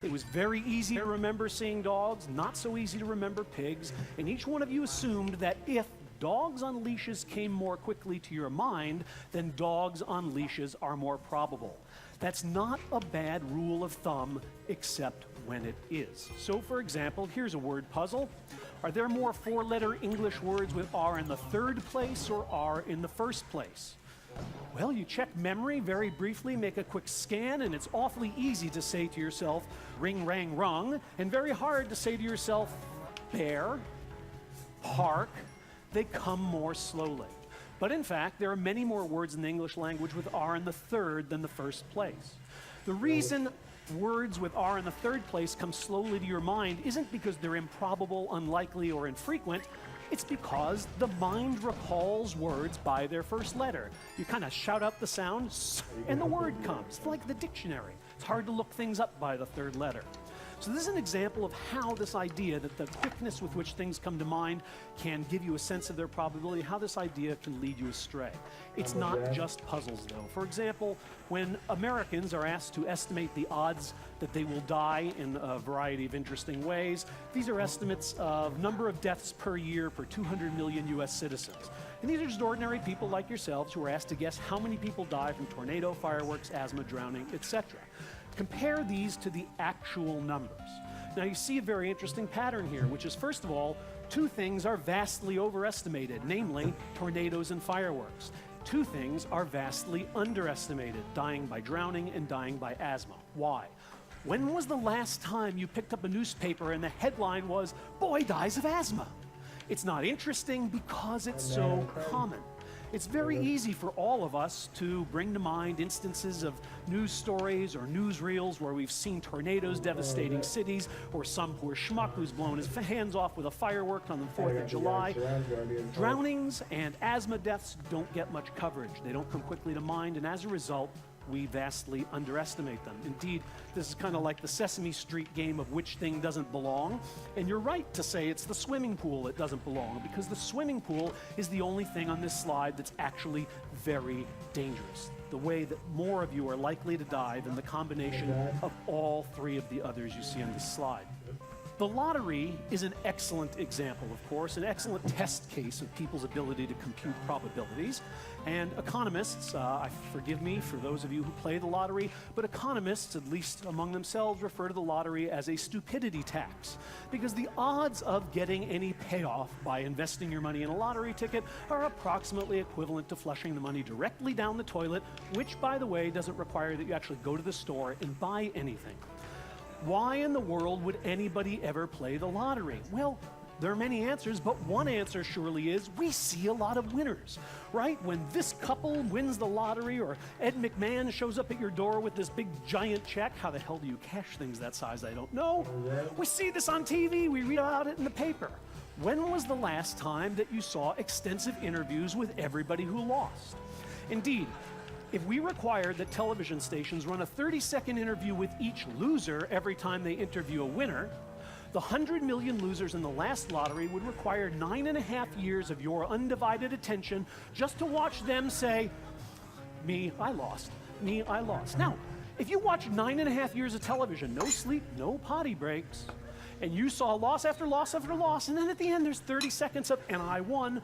It was very easy to remember seeing dogs, not so easy to remember pigs, and each one of you assumed that if dogs on leashes came more quickly to your mind, then dogs on leashes are more probable. That's not a bad rule of thumb, except when it is. So, for example, here's a word puzzle. Are there more four-letter English words with R in the third place or R in the first place? Well, you check memory very briefly, make a quick scan, and it's awfully easy to say to yourself, ring, rang, rung, and very hard to say to yourself, bear, park. They come more slowly. But in fact, there are many more words in the English language with R in the third than the first place. The reason words with R in the third place come slowly to your mind isn't because they're improbable, unlikely, or infrequent. It's because the mind recalls words by their first letter. You kind of shout out the sound, and the word comes. It's like the dictionary. It's hard to look things up by the third letter. So this is an example of how this idea that the quickness with which things come to mind can give you a sense of their probability, how this idea can lead you astray. It's not just puzzles, though. For example, when Americans are asked to estimate the odds that they will die in a variety of interesting ways, these are estimates of number of deaths per year per 200 million US citizens. And these are just ordinary people like yourselves who are asked to guess how many people die from tornado, fireworks, asthma, drowning, etc. Compare these to the actual numbers. Now you see a very interesting pattern here, which is, first of all, two things are vastly overestimated, namely tornadoes and fireworks. Two things are vastly underestimated, dying by drowning and dying by asthma. Why? When was the last time you picked up a newspaper and the headline was, "Boy dies of asthma"? It's not interesting because it's so common. It's very easy for all of us to bring to mind instances of news stories or newsreels where we've seen tornadoes devastating cities, or some poor schmuck who's blown his hands off with a firework on the 4th of July. Drownings and asthma deaths don't get much coverage. They don't come quickly to mind, and as a result, we vastly underestimate them. Indeed, this is kind of like the Sesame Street game of which thing doesn't belong. And you're right to say it's the swimming pool that doesn't belong, because the swimming pool is the only thing on this slide that's actually very dangerous. The way that more of you are likely to die than the combination of all three of the others you see on this slide. The lottery is an excellent example, of course, an excellent test case of people's ability to compute probabilities. And economists, forgive me for those of you who play the lottery, but economists, at least among themselves, refer to the lottery as a stupidity tax, because the odds of getting any payoff by investing your money in a lottery ticket are approximately equivalent to flushing the money directly down the toilet, which, by the way, doesn't require that you actually go to the store and buy anything. Why in the world would anybody ever play the lottery? Well, there are many answers, but one answer surely is we see a lot of winners, right? When this couple wins the lottery, or Ed McMahon shows up at your door with this big giant check. How the hell do you cash things that size? I don't know. We see this on TV, we read about it in the paper. When was the last time that you saw extensive interviews with everybody who lost? Indeed, if we required that television stations run a 30-second interview with each loser every time they interview a winner, the 100 million losers in the last lottery would require 9.5 years of your undivided attention just to watch them say, "Me, I lost. Me, I lost." Now, if you watch 9.5 years of television, no sleep, no potty breaks, and you saw loss after loss after loss, and then at the end there's 30 seconds of, "and I won,"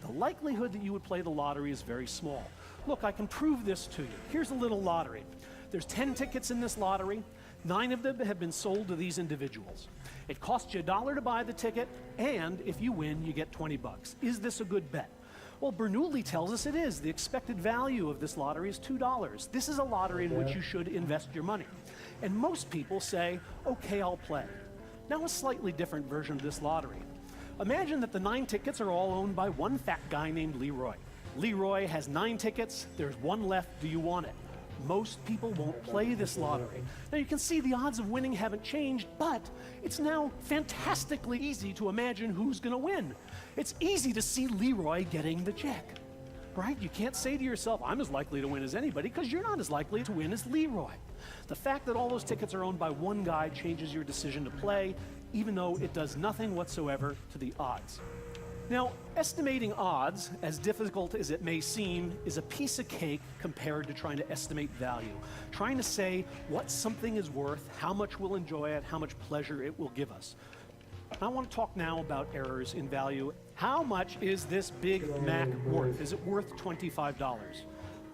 the likelihood that you would play the lottery is very small. Look, I can prove this to you. Here's a little lottery. There's 10 tickets in this lottery. 9 of them have been sold to these individuals. It costs you $1 to buy the ticket, and if you win, you get 20 bucks. Is this a good bet? Well, Bernoulli tells us it is. The expected value of this lottery is $2. This is a lottery in which you should invest your money. And most people say, okay, I'll play. Now, a slightly different version of this lottery. Imagine that the 9 tickets are all owned by one fat guy named Leroy. Leroy has 9 tickets, there's 1 left, do you want it? Most people won't play this lottery. Now you can see the odds of winning haven't changed, but it's now fantastically easy to imagine who's gonna win. It's easy to see Leroy getting the check, right? You can't say to yourself, I'm as likely to win as anybody, because you're not as likely to win as Leroy. The fact that all those tickets are owned by one guy changes your decision to play, even though it does nothing whatsoever to the odds. Now, estimating odds, as difficult as it may seem, is a piece of cake compared to trying to estimate value. Trying to say what something is worth, how much we'll enjoy it, how much pleasure it will give us. I want to talk now about errors in value. How much is this Big Mac worth? Is it worth $25?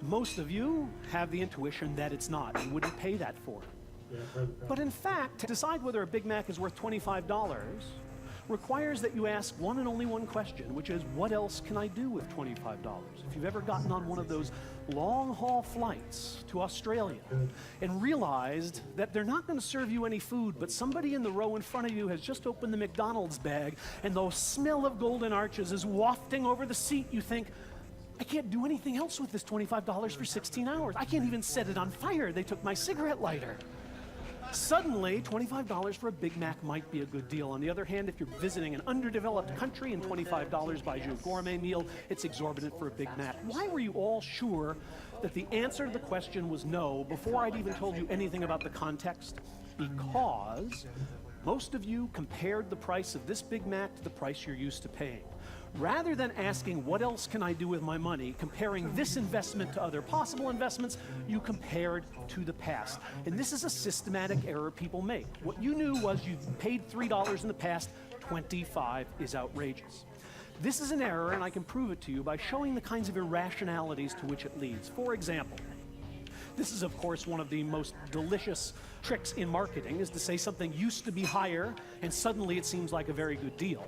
Most of you have the intuition that it's not. You wouldn't pay that for it. But in fact, to decide whether a Big Mac is worth $25 requires that you ask one and only one question, which is, what else can I do with $25? If you've ever gotten on one of those long-haul flights to Australia and realized that they're not going to serve you any food, but somebody in the row in front of you has just opened the McDonald's bag and the smell of Golden Arches is wafting over the seat, you think, I can't do anything else with this $25 for 16 hours. I can't even set it on fire. They took my cigarette lighter. Suddenly, $25 for a Big Mac might be a good deal. On the other hand, if you're visiting an underdeveloped country and $25 buys you a gourmet meal, it's exorbitant for a Big Mac. Why were you all sure that the answer to the question was no before I'd even told you anything about the context? Because most of you compared the price of this Big Mac to the price you're used to paying. Rather than asking, what else can I do with my money, comparing this investment to other possible investments, you compared to the past. And this is a systematic error people make. What you knew was you paid $3 in the past, 25 is outrageous. This is an error, and I can prove it to you by showing the kinds of irrationalities to which it leads. For example, this is, of course, one of the most delicious tricks in marketing, is to say something used to be higher, and suddenly it seems like a very good deal.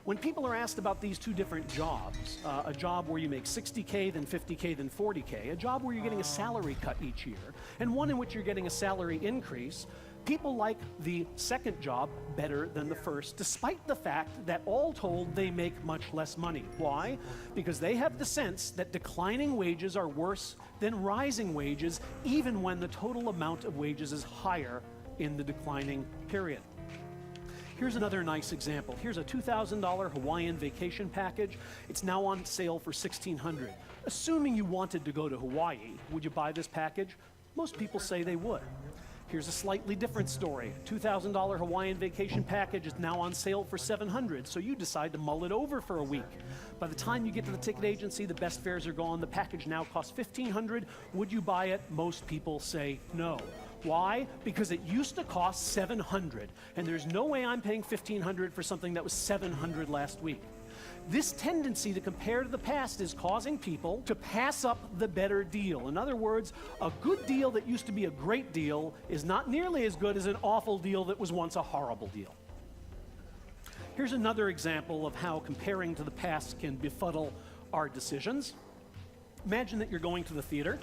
When people are asked about these two different jobs, a job where you make 60K, then 50K, then 40K, a job where you're getting a salary cut each year, and one in which you're getting a salary increase, people like the second job better than the first, despite the fact that all told they make much less money. Why? Because they have the sense that declining wages are worse than rising wages, even when the total amount of wages is higher in the declining period. Here's another nice example. Here's a $2,000 Hawaiian vacation package. It's now on sale for $1,600. Assuming you wanted to go to Hawaii, would you buy this package? Most people say they would. Here's a slightly different story. $2,000 Hawaiian vacation package is now on sale for $700, so you decide to mull it over for a week. By the time you get to the ticket agency, the best fares are gone. The package now costs $1,500. Would you buy it? Most people say no. Why? Because it used to cost $700, and there's no way I'm paying $1,500 for something that was $700 last week. This tendency to compare to the past is causing people to pass up the better deal. In other words, a good deal that used to be a great deal is not nearly as good as an awful deal that was once a horrible deal. Here's another example of how comparing to the past can befuddle our decisions. Imagine that you're going to the theater.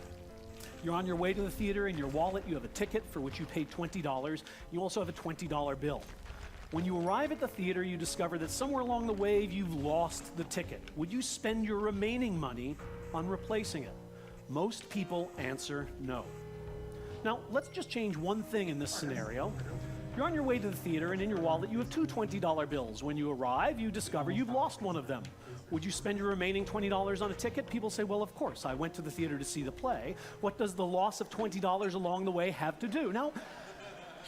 You're on your way to the theater. In your wallet, you have a ticket for which you paid $20. You also have a $20 bill. When you arrive at the theater, you discover that somewhere along the way, you've lost the ticket. Would you spend your remaining money on replacing it? Most people answer no. Now, let's just change one thing in this scenario. You're on your way to the theater, and in your wallet, you have two $20 bills. When you arrive, you discover you've lost one of them. Would you spend your remaining $20 on a ticket? People say, well, of course, I went to the theater to see the play. What does the loss of $20 along the way have to do? Now,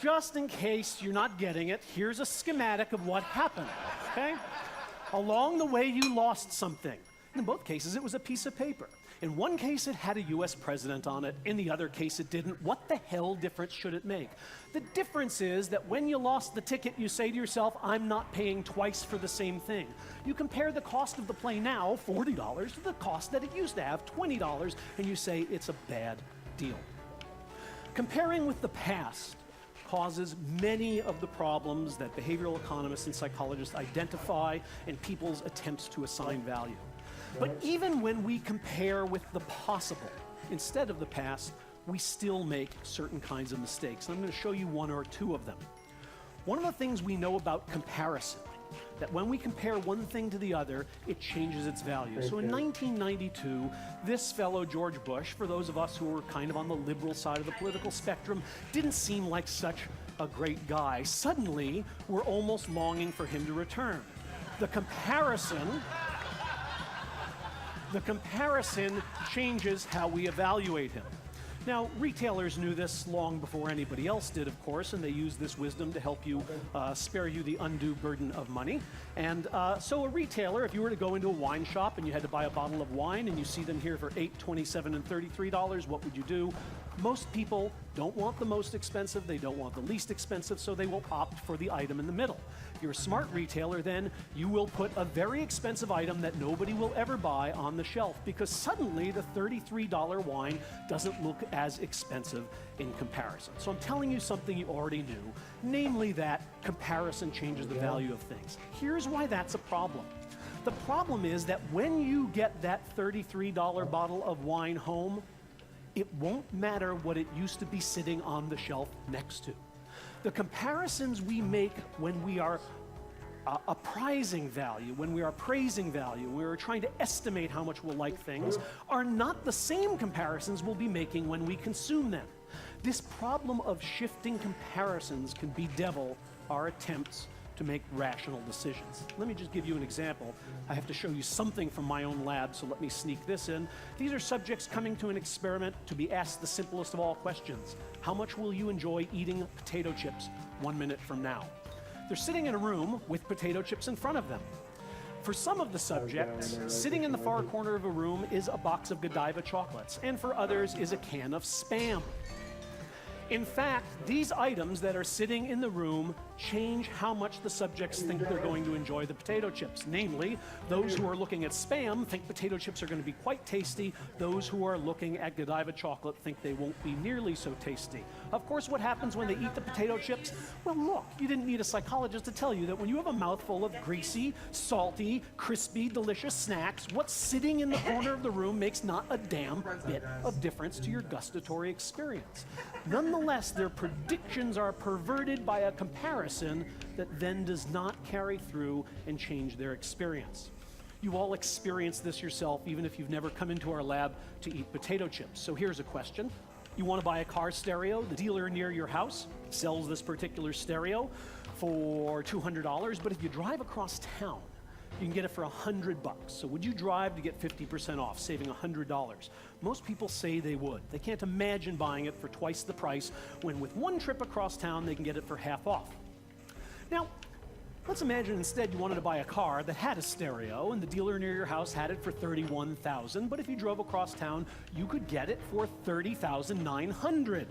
just in case you're not getting it, here's a schematic of what happened, okay? Along the way, you lost something. In both cases, it was a piece of paper. In one case, it had a US president on it. In the other case, it didn't. What the hell difference should it make? The difference is that when you lost the ticket, you say to yourself, I'm not paying twice for the same thing. You compare the cost of the play now, $40, to the cost that it used to have, $20, and you say it's a bad deal. Comparing with the past causes many of the problems that behavioral economists and psychologists identify in people's attempts to assign value. But even when we compare with the possible instead of the past, we still make certain kinds of mistakes. And I'm going to show you one or two of them. One of the things we know about comparison, that when we compare one thing to the other, it changes its value. So in 1992, this fellow, George Bush, for those of us who were kind of on the liberal side of the political spectrum, didn't seem like such a great guy. Suddenly, we're almost longing for him to return. The comparison changes how we evaluate him. Now, retailers knew this long before anybody else did, of course, and they used this wisdom to help you spare you the undue burden of money. And so a retailer, if you were to go into a wine shop and you had to buy a bottle of wine and you see them here for $8, $27, and $33, what would you do? Most people don't want the most expensive, they don't want the least expensive, so they will opt for the item in the middle. If you're a smart retailer, then you will put a very expensive item that nobody will ever buy on the shelf, because suddenly the $33 wine doesn't look as expensive in comparison. So I'm telling you something you already knew, namely that comparison changes the value of things. Here's why that's a problem. The problem is that when you get that $33 bottle of wine home, it won't matter what it used to be sitting on the shelf next to. The comparisons we make when we are appraising value, when we are praising value, when we're trying to estimate how much we'll like things, are not the same comparisons we'll be making when we consume them. This problem of shifting comparisons can bedevil our attempts to make rational decisions. Let me just give you an example. I have to show you something from my own lab, so let me sneak this in. These are subjects coming to an experiment to be asked the simplest of all questions. How much will you enjoy eating potato chips 1 minute from now? They're sitting in a room with potato chips in front of them. For some of the subjects, sitting in the far corner of a room is a box of Godiva chocolates, and for others is a can of Spam. In fact, these items that are sitting in the room change how much the subjects think they're going to enjoy the potato chips. Namely, those who are looking at Spam think potato chips are going to be quite tasty. Those who are looking at Godiva chocolate think they won't be nearly so tasty. Of course, what happens when they eat the potato chips? Well, look, you didn't need a psychologist to tell you that when you have a mouthful of greasy, salty, crispy, delicious snacks, what's sitting in the corner of the room makes not a damn bit of difference to your gustatory experience. Nonetheless, their predictions are perverted by a comparison that then does not carry through and change their experience. You all experience this yourself, even if you've never come into our lab to eat potato chips. So here's a question. You want to buy a car stereo? The dealer near your house sells this particular stereo for $200, but if you drive across town, you can get it for $100. So would you drive to get 50% off, saving $100? Most people say they would. They can't imagine buying it for twice the price when with one trip across town they can get it for half off. Now, let's imagine instead you wanted to buy a car that had a stereo and the dealer near your house had it for $31,000, but if you drove across town, you could get it for $30,900.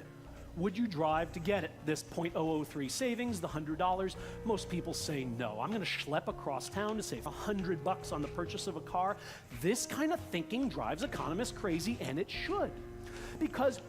Would you drive to get it? This .003 savings, the $100, most people say no. I'm going to schlep across town to save $100 on the purchase of a car. This kind of thinking drives economists crazy, and it should. Because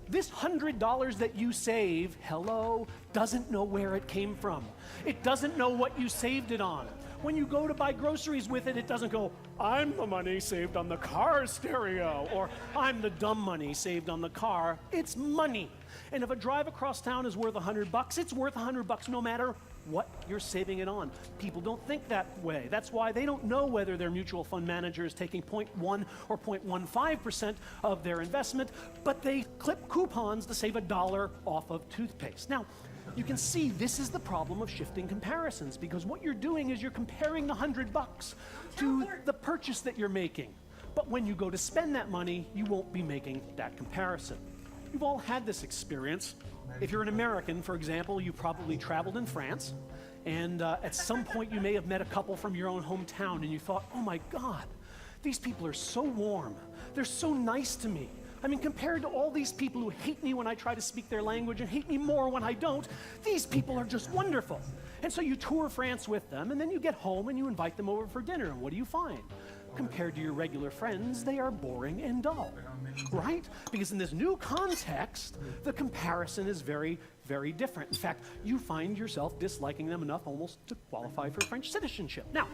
this $100 that you save, hello, doesn't know where it came from. It doesn't know what you saved it on. When you go to buy groceries with it, it doesn't go, I'm the money saved on the car stereo, or I'm the dumb money saved on the car. It's money. And if a drive across town is worth $100, it's worth $100 no matter what you're saving it on. People don't think that way. That's why they don't know whether their mutual fund manager is taking 0.1 or 0.15% of their investment, but they clip coupons to save $1 off of toothpaste. Now, you can see this is the problem of shifting comparisons, because what you're doing is you're comparing the $100 to the purchase that you're making. But when you go to spend that money, you won't be making that comparison. You've all had this experience. If you're an American, for example, you probably traveled in France, and at some point you may have met a couple from your own hometown, and you thought, oh my God, these people are so warm. They're so nice to me. I mean, compared to all these people who hate me when I try to speak their language and hate me more when I don't, these people are just wonderful. And so you tour France with them, and then you get home and you invite them over for dinner, and what do you find? Compared to your regular friends, they are boring and dull, right? Because in this new context, the comparison is very, very different. In fact, you find yourself disliking them enough almost to qualify for French citizenship. Now,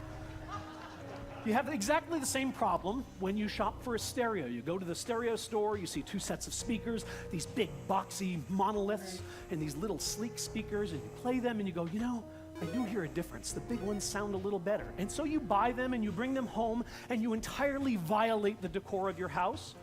you have exactly the same problem when you shop for a stereo. You go to the stereo store, you see two sets of speakers, these big boxy monoliths, and these little sleek speakers, and you play them and you go, you know, I do hear a difference. The big ones sound a little better. And so you buy them and you bring them home and you entirely violate the decor of your house.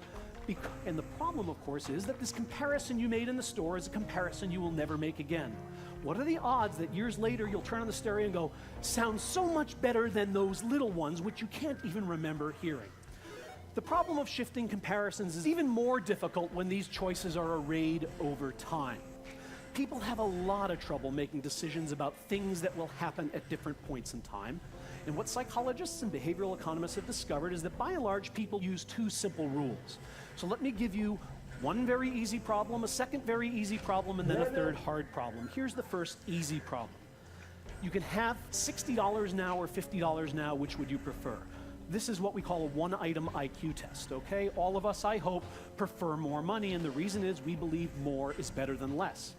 And the problem, of course, is that this comparison you made in the store is a comparison you will never make again. What are the odds that years later you'll turn on the stereo and go, sounds so much better than those little ones which you can't even remember hearing? The problem of shifting comparisons is even more difficult when these choices are arrayed over time. People have a lot of trouble making decisions about things that will happen at different points in time. And what psychologists and behavioral economists have discovered is that by and large, people use two simple rules. So let me give you one very easy problem, a second very easy problem, and then a third hard problem. Here's the first easy problem. You can have $60 now or $50 now, which would you prefer? This is what we call a one-item IQ test, okay? All of us, I hope, prefer more money, and the reason is we believe more is better than less.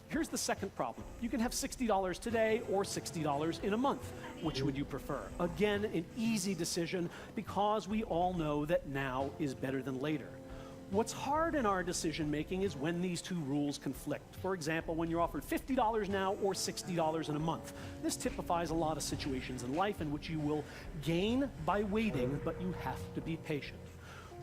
Here's the second problem. You can have $60 today or $60 in a month. Which would you prefer? Again, an easy decision because we all know that now is better than later. What's hard in our decision making is when these two rules conflict. For example, when you're offered $50 now or $60 in a month. This typifies a lot of situations in life in which you will gain by waiting, but you have to be patient.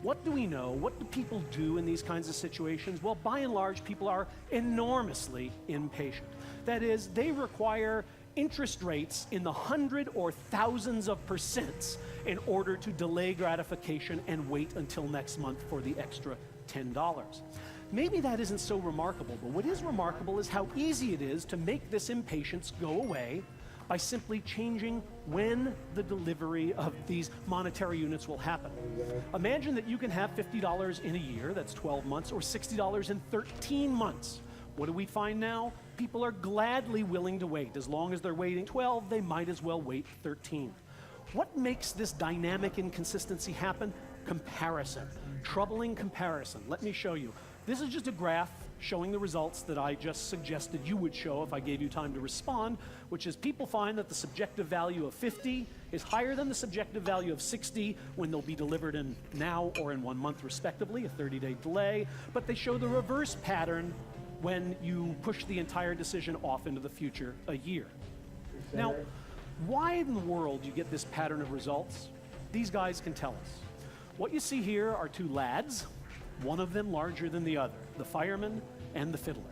What do we know? What do people do in these kinds of situations? Well, by and large, people are enormously impatient. That is, they require interest rates in the hundred or thousands of percents in order to delay gratification and wait until next month for the extra $10. Maybe that isn't so remarkable, but what is remarkable is how easy it is to make this impatience go away by simply changing when the delivery of these monetary units will happen. Imagine that you can have $50 in a year, that's 12 months, or $60 in 13 months. What do we find now? People are gladly willing to wait. As long as they're waiting 12, they might as well wait 13. What makes this dynamic inconsistency happen? Comparison. Troubling comparison. Let me show you. This is just a graph showing the results that I just suggested you would show if I gave you time to respond, which is people find that the subjective value of 50 is higher than the subjective value of 60 when they'll be delivered in now or in 1 month respectively, a 30-day delay, but they show the reverse pattern when you push the entire decision off into the future a year. Now, why in the world you get this pattern of results? These guys can tell us. What you see here are two lads, one of them larger than the other, the fireman and the fiddler.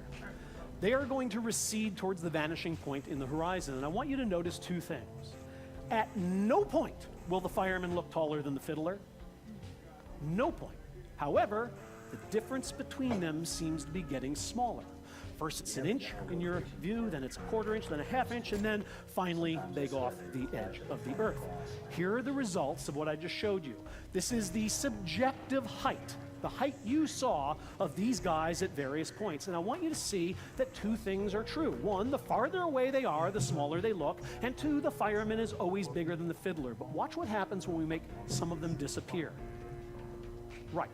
They are going to recede towards the vanishing point in the horizon, and I want you to notice two things. At no point will the fireman look taller than the fiddler. No point. However, the difference between them seems to be getting smaller. First it's an inch in your view, then it's a quarter inch, then a half inch, and then finally they go off the edge of the earth. Here are the results of what I just showed you. This is the subjective height, the height you saw of these guys at various points. And I want you to see that two things are true. One, the farther away they are, the smaller they look. And two, the fireman is always bigger than the fiddler. But watch what happens when we make some of them disappear. Right.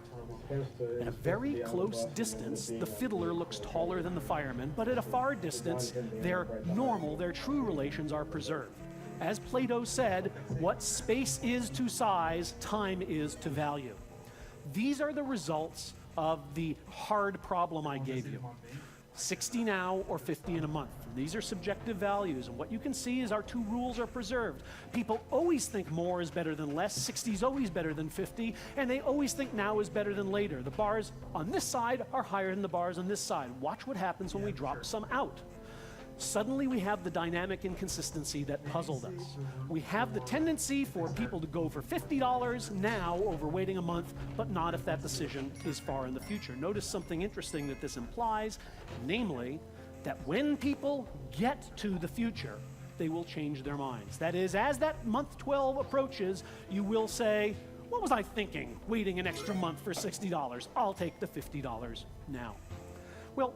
At a very close distance, the fiddler looks taller than the fireman, but at a far distance, their normal, their true relations are preserved. As Plato said, what space is to size, time is to value. These are the results of the hard problem I gave you. 60 now or 50 in a month. These are subjective values, and what you can see is our two rules are preserved. People always think more is better than less, 60 is always better than 50, and they always think now is better than later. The bars on this side are higher than the bars on this side. Watch what happens when we drop some out. Suddenly we have the dynamic inconsistency that puzzled us. We have the tendency for people to go for $50 now over waiting a month, but not if that decision is far in the future. Notice something interesting that this implies, namely, that when people get to the future, they will change their minds. That is, as that month 12 approaches, you will say, what was I thinking, waiting an extra month for $60? I'll take the $50 now. Well,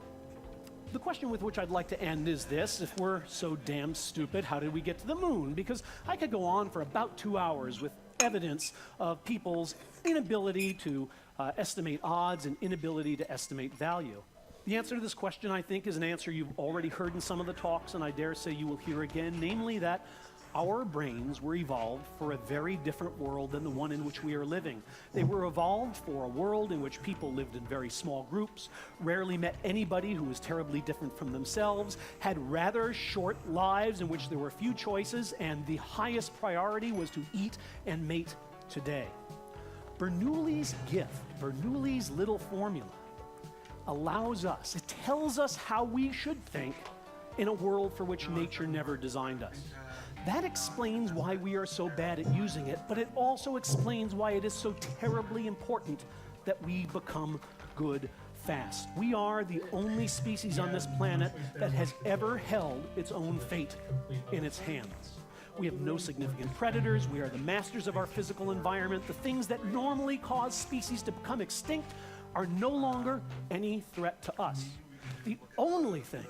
the question with which I'd like to end is this: if we're so damn stupid, how did we get to the moon? Because I could go on for about 2 hours with evidence of people's inability to estimate odds and inability to estimate value. The answer to this question, I think, is an answer you've already heard in some of the talks, and I dare say you will hear again, namely that our brains were evolved for a very different world than the one in which we are living. They were evolved for a world in which people lived in very small groups, rarely met anybody who was terribly different from themselves, had rather short lives in which there were few choices, and the highest priority was to eat and mate today. Bernoulli's gift, Bernoulli's little formula, allows us, it tells us how we should think in a world for which nature never designed us. That explains why we are so bad at using it, but it also explains why it is so terribly important that we become good fast. We are the only species on this planet that has ever held its own fate in its hands. We have no significant predators. We are the masters of our physical environment. The things that normally cause species to become extinct are no longer any threat to us. The only thing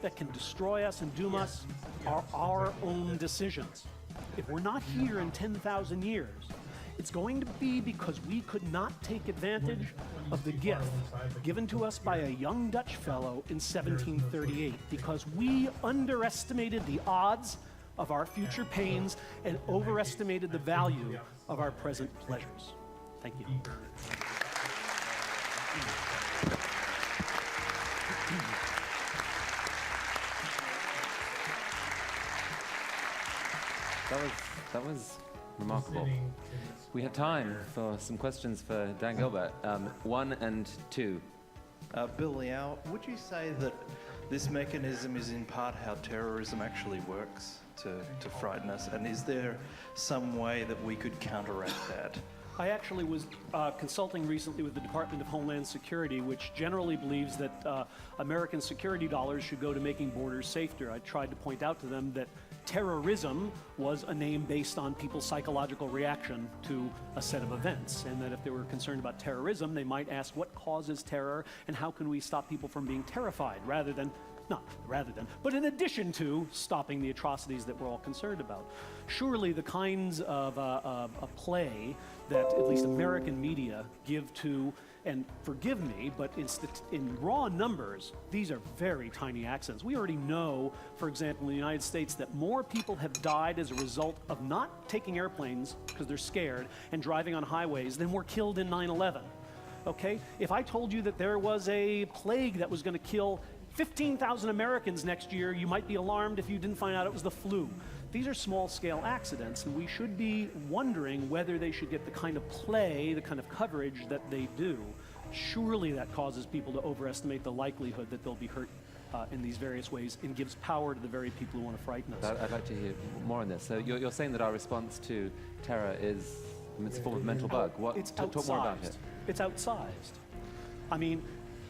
that can destroy us and doom us are our own decisions. If we're not here in 10,000 years, it's going to be because we could not take advantage of the gift given to us by a young Dutch fellow in 1738, because we underestimated the odds of our future pains and overestimated the value of our present pleasures. Thank you. That was remarkable. We have time for some questions for Dan Gilbert. 1 and 2. Bill Liao, would you say that this mechanism is in part how terrorism actually works to frighten us? And is there some way that we could counteract that? I actually was consulting recently with the Department of Homeland Security, which generally believes that American security dollars should go to making borders safer. I tried to point out to them that terrorism was a name based on people's psychological reaction to a set of events, and that if they were concerned about terrorism, they might ask what causes terror and how can we stop people from being terrified, but in addition to stopping the atrocities that we're all concerned about. Surely the kinds of a play that at least American media give to, and forgive me, but in raw numbers, these are very tiny accidents. We already know, for example, in the United States, that more people have died as a result of not taking airplanes because they're scared and driving on highways than were killed in 9/11. Okay? If I told you that there was a plague that was going to kill 15,000 Americans next year, you might be alarmed if you didn't find out it was the flu. These are small-scale accidents, and we should be wondering whether they should get the kind of play, the kind of coverage that they do. Surely that causes people to overestimate the likelihood that they'll be hurt in these various ways, and gives power to the very people who want to frighten us. I'd like to hear more on this. So you're saying that our response to terror is it's a form of mental bug. Talk more about it. It's outsized. I mean,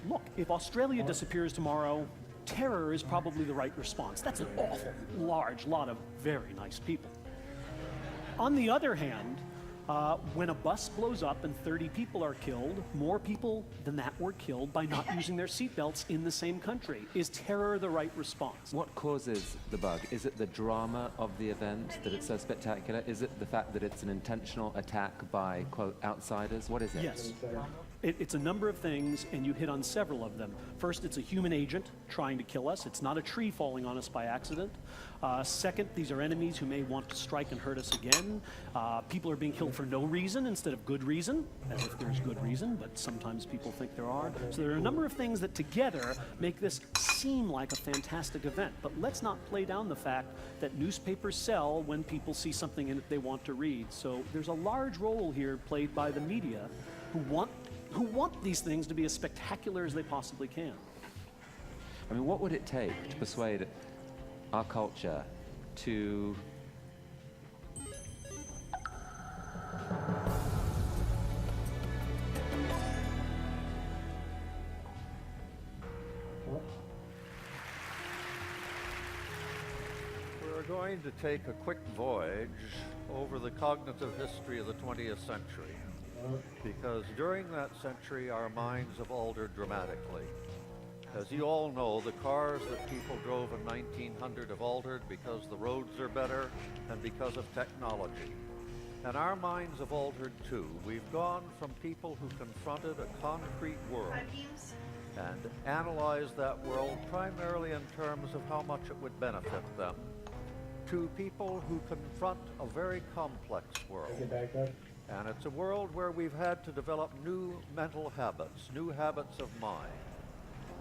look, if Australia disappears tomorrow, terror is probably the right response. That's an awful large lot of very nice people. On the other hand, when a bus blows up and 30 people are killed, more people than that were killed by not using their seatbelts in the same country. Is terror the right response? What causes the bug? Is it the drama of the event, that it's so spectacular? Is it the fact that it's an intentional attack by, quote, outsiders? What is it? Yes. It's a number of things, and you hit on several of them. First, it's a human agent trying to kill us. It's not a tree falling on us by accident. Second, these are enemies who may want to strike and hurt us again. People are being killed for no reason instead of good reason, as if there's good reason, but sometimes people think there are. So there are a number of things that together make this seem like a fantastic event. But let's not play down the fact that newspapers sell when people see something in it they want to read. So there's a large role here played by the media who want these things to be as spectacular as they possibly can. I mean, what would it take to persuade our culture to We're going to take a quick voyage over the cognitive history of the 20th century, because during that century our minds have altered dramatically. As you all know, the cars that people drove in 1900 have altered because the roads are better and because of technology. And our minds have altered too. We've gone from people who confronted a concrete world and analyzed that world primarily in terms of how much it would benefit them, to people who confront a very complex world. And it's a world where we've had to develop new mental habits, new habits of mind.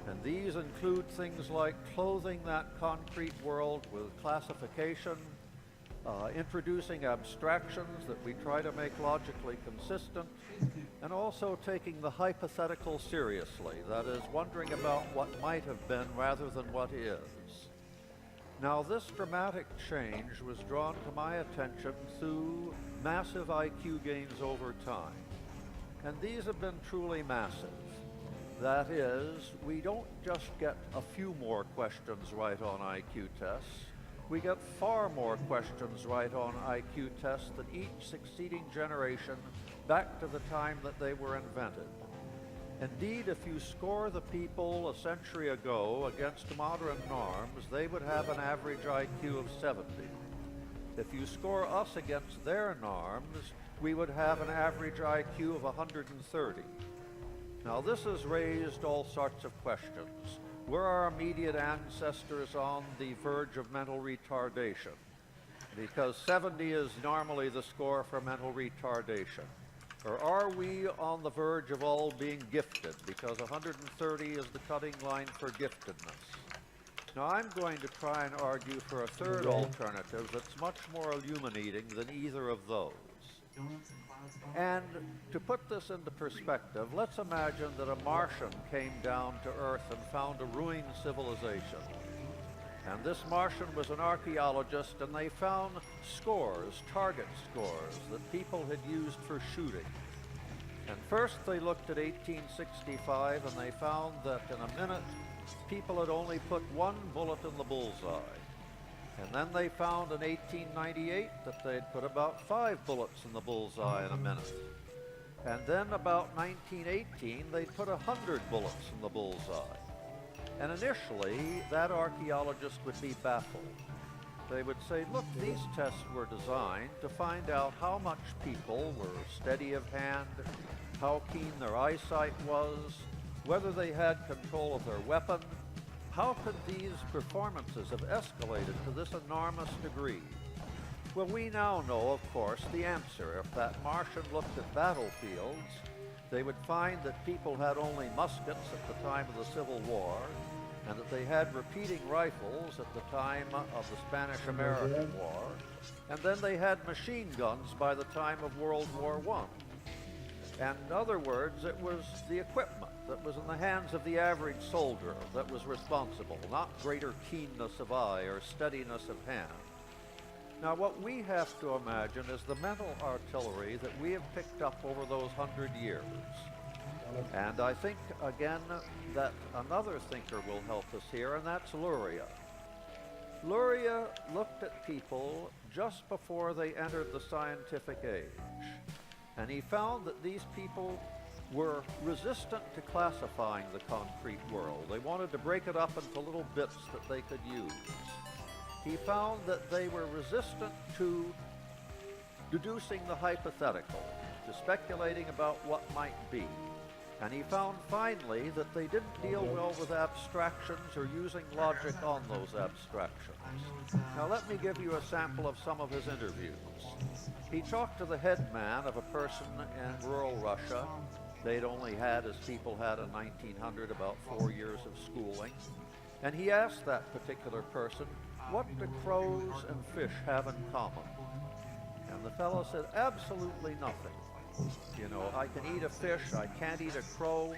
And these include things like clothing that concrete world with classification, introducing abstractions that we try to make logically consistent, and also taking the hypothetical seriously, that is, wondering about what might have been rather than what is. Now, this dramatic change was drawn to my attention through massive IQ gains over time. And these have been truly massive. That is, we don't just get a few more questions right on IQ tests. We get far more questions right on IQ tests than each succeeding generation back to the time that they were invented. Indeed, if you score the people a century ago against modern norms, they would have an average IQ of 70. If you score us against their norms, we would have an average IQ of 130. Now, this has raised all sorts of questions. Were our immediate ancestors on the verge of mental retardation? Because 70 is normally the score for mental retardation. Or are we on the verge of all being gifted? Because 130 is the cutting line for giftedness. Now, I'm going to try and argue for a third alternative that's much more illuminating than either of those. And to put this into perspective, let's imagine that a Martian came down to Earth and found a ruined civilization. And this Martian was an archaeologist, and they found scores, target scores, that people had used for shooting. And first they looked at 1865, and they found that in a minute, people had only put one bullet in the bullseye. And then they found in 1898 that they'd put about 5 bullets in the bullseye in a minute. And then about 1918, they'd put 100 bullets in the bullseye. And initially, that archaeologist would be baffled. They would say, look, these tests were designed to find out how much people were steady of hand, how keen their eyesight was, whether they had control of their weapon. How could these performances have escalated to this enormous degree? Well, we now know, of course, the answer. If that Martian looked at battlefields, they would find that people had only muskets at the time of the Civil War, and that they had repeating rifles at the time of the Spanish-American War, and then they had machine guns by the time of World War I. And in other words, it was the equipment that was in the hands of the average soldier that was responsible, not greater keenness of eye or steadiness of hand. Now, what we have to imagine is the mental artillery that we have picked up over those 100 years. And I think, again, that another thinker will help us here, and that's Luria. Luria looked at people just before they entered the scientific age, and he found that these people were resistant to classifying the concrete world. They wanted to break it up into little bits that they could use. He found that they were resistant to deducing the hypothetical, to speculating about what might be. And he found finally that they didn't deal well with abstractions or using logic on those abstractions. Now let me give you a sample of some of his interviews. He talked to the head man of a person in rural Russia. They'd only had, as people had in 1900, about 4 years of schooling. And he asked that particular person, what do crows and fish have in common? And the fellow said, absolutely nothing. You know, I can eat a fish, I can't eat a crow.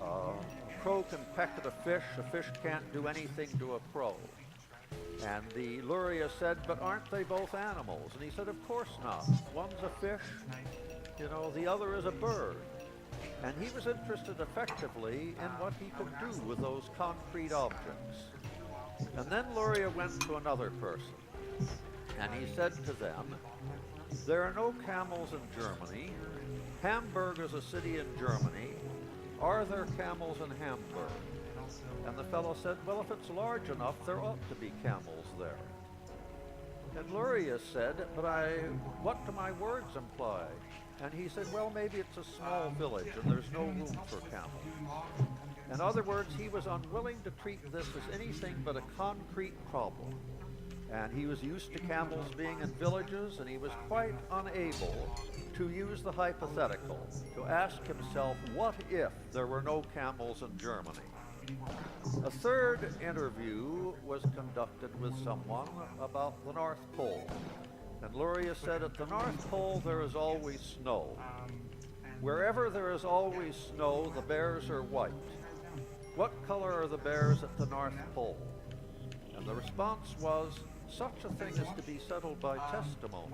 A crow can peck at a fish can't do anything to a crow. And the Luria said, but aren't they both animals? And he said, of course not. One's a fish, you know, the other is a bird. And he was interested effectively in what he could do with those concrete objects. And then Luria went to another person, and he said to them, there are no camels in Germany. Hamburg is a city in Germany. Are there camels in Hamburg? And the fellow said, well, if it's large enough, there ought to be camels there. And Luria said, but what do my words imply? And he said, well, maybe it's a small village and there's no room for camels. In other words, he was unwilling to treat this as anything but a concrete problem. And he was used to camels being in villages, and he was quite unable to use the hypothetical, to ask himself, what if there were no camels in Germany? A third interview was conducted with someone about the North Pole. And Luria said, at the North Pole there is always snow. Wherever there is always snow, the bears are white. What color are the bears at the North Pole? And The response was, such a thing is to be settled by testimony.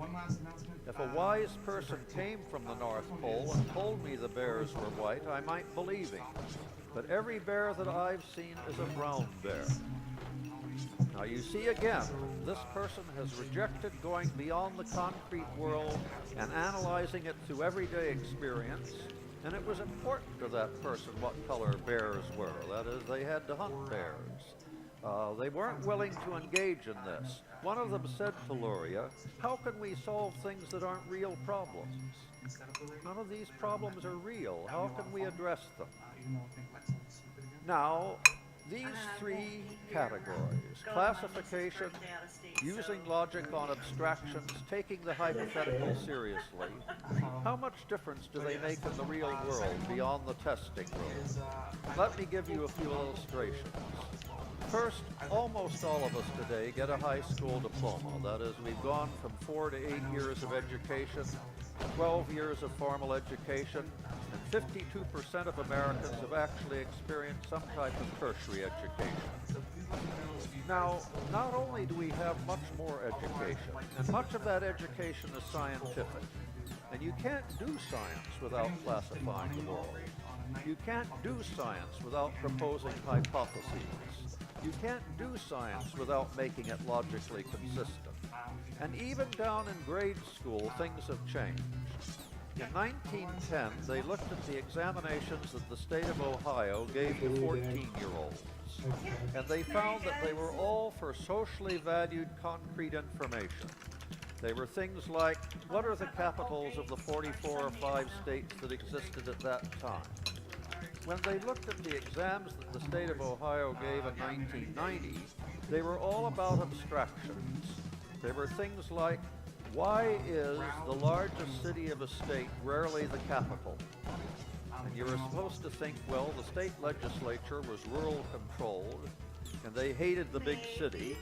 If a wise person came from the North Pole and told me the bears were white, I might believe him. But every bear that I've seen is a brown bear. Now you see again, this person has rejected going beyond the concrete world and analyzing it through everyday experience, and it was important to that person what color bears were. That is, they had to hunt bears. They weren't willing to engage in this. One of them said to Luria, how can we solve things that aren't real problems? None of these problems are real. How can we address them? Now, these three categories, classification, using logic on abstractions, taking the hypothetical seriously, how much difference do they make in the real world beyond the testing room? Let me give you a few illustrations. First, almost all of us today get a high school diploma. That is, we've gone from 4 to 8 years of education, 12 years of formal education, and 52% of Americans have actually experienced some type of tertiary education. Now, not only do we have much more education, and much of that education is scientific, and you can't do science without classifying the world. You can't do science without proposing hypotheses. You can't do science without making it logically consistent. And even down in grade school, things have changed. In 1910, they looked at the examinations that the state of Ohio gave to 14-year-olds, and they found that they were all for socially valued concrete information. They were things like, what are the capitals of the 44 or 5 states that existed at that time? When they looked at the exams that the state of Ohio gave in 1990, they were all about abstractions. They were things like, why is the largest city of a state rarely the capital? And you were supposed to think, well, the state legislature was rural controlled, and they hated the big city,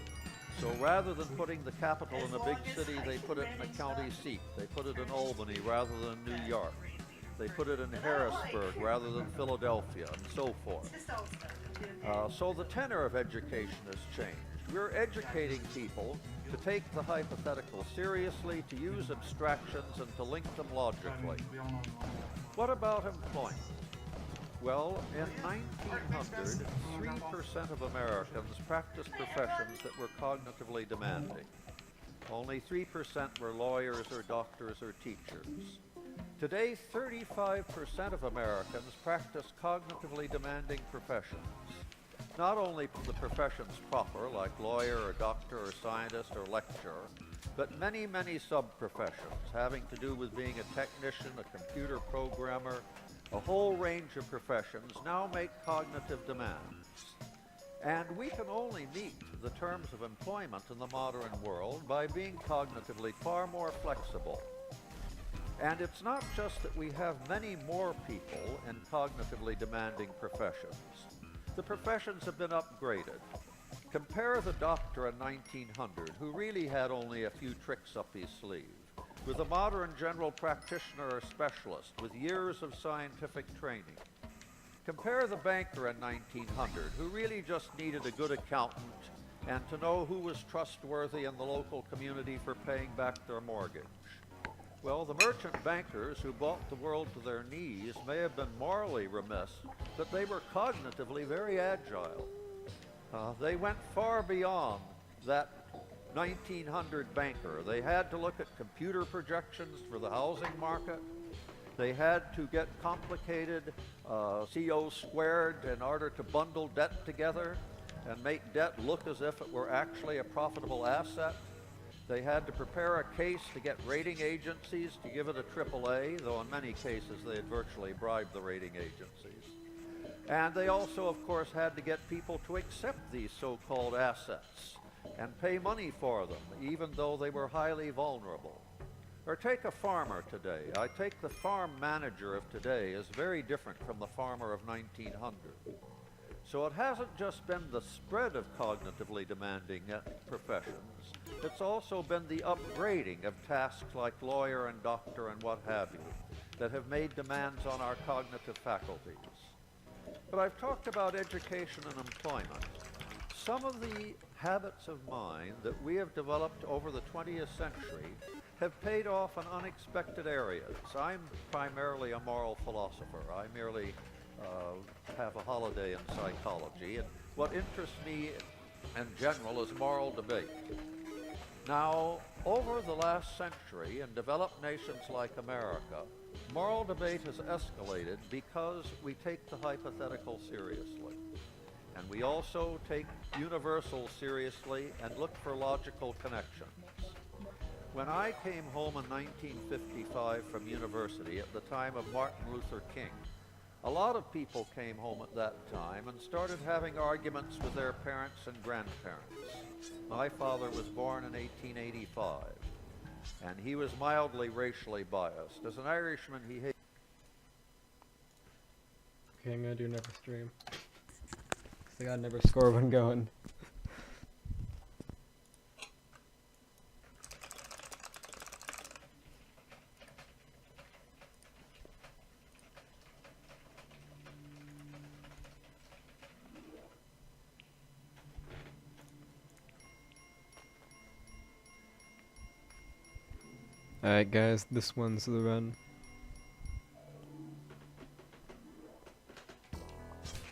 so rather than putting the capital in a big city, they put it in a county seat. They put it in Albany rather than New York. They put it in Harrisburg rather than Philadelphia, and so forth. So the tenor of education has changed. We're educating people to take the hypothetical seriously, to use abstractions, and to link them logically. What about employment? Well, in 1900, 3% of Americans practiced professions that were cognitively demanding. Only 3% were lawyers or doctors or teachers. Today, 35% of Americans practice cognitively demanding professions. Not only the professions proper, like lawyer or doctor or scientist or lecturer, but many, many sub-professions having to do with being a technician, a computer programmer, a whole range of professions now make cognitive demands. And we can only meet the terms of employment in the modern world by being cognitively far more flexible. And it's not just that we have many more people in cognitively demanding professions. The professions have been upgraded. Compare the doctor in 1900, who really had only a few tricks up his sleeve, with a modern general practitioner or specialist with years of scientific training. Compare the banker in 1900, who really just needed a good accountant and to know who was trustworthy in the local community for paying back their mortgage. Well, the merchant bankers who brought the world to their knees may have been morally remiss, but they were cognitively very agile. They went far beyond that 1900 banker. They had to look at computer projections for the housing market. They had to get complicated CO squared in order to bundle debt together and make debt look as if it were actually a profitable asset. They had to prepare a case to get rating agencies to give it a AAA, though in many cases they had virtually bribed the rating agencies. And they also, of course, had to get people to accept these so-called assets and pay money for them, even though they were highly vulnerable. Or take a farmer today. I take the farm manager of today as very different from the farmer of 1900. So it hasn't just been the spread of cognitively demanding professions, it's also been the upgrading of tasks like lawyer and doctor and what have you that have made demands on our cognitive faculties. But I've talked about education and employment. some of the habits of mind that we have developed over the 20th century have paid off in unexpected areas. I'm primarily a moral philosopher. I merely have a holiday in psychology, and what interests me in general is moral debate. Now, over the last century, in developed nations like America, moral debate has escalated because we take the hypothetical seriously. And we also take universals seriously and look for logical connections. When I came home in 1955 from university at the time of Martin Luther King, a lot of people came home at that time and started having arguments with their parents and grandparents. My father was born in 1885, and he was mildly racially biased. As an Irishman, he hated... Okay, I'm gonna do never stream. Cause I gotta never score one going. Alright guys, this one's the run.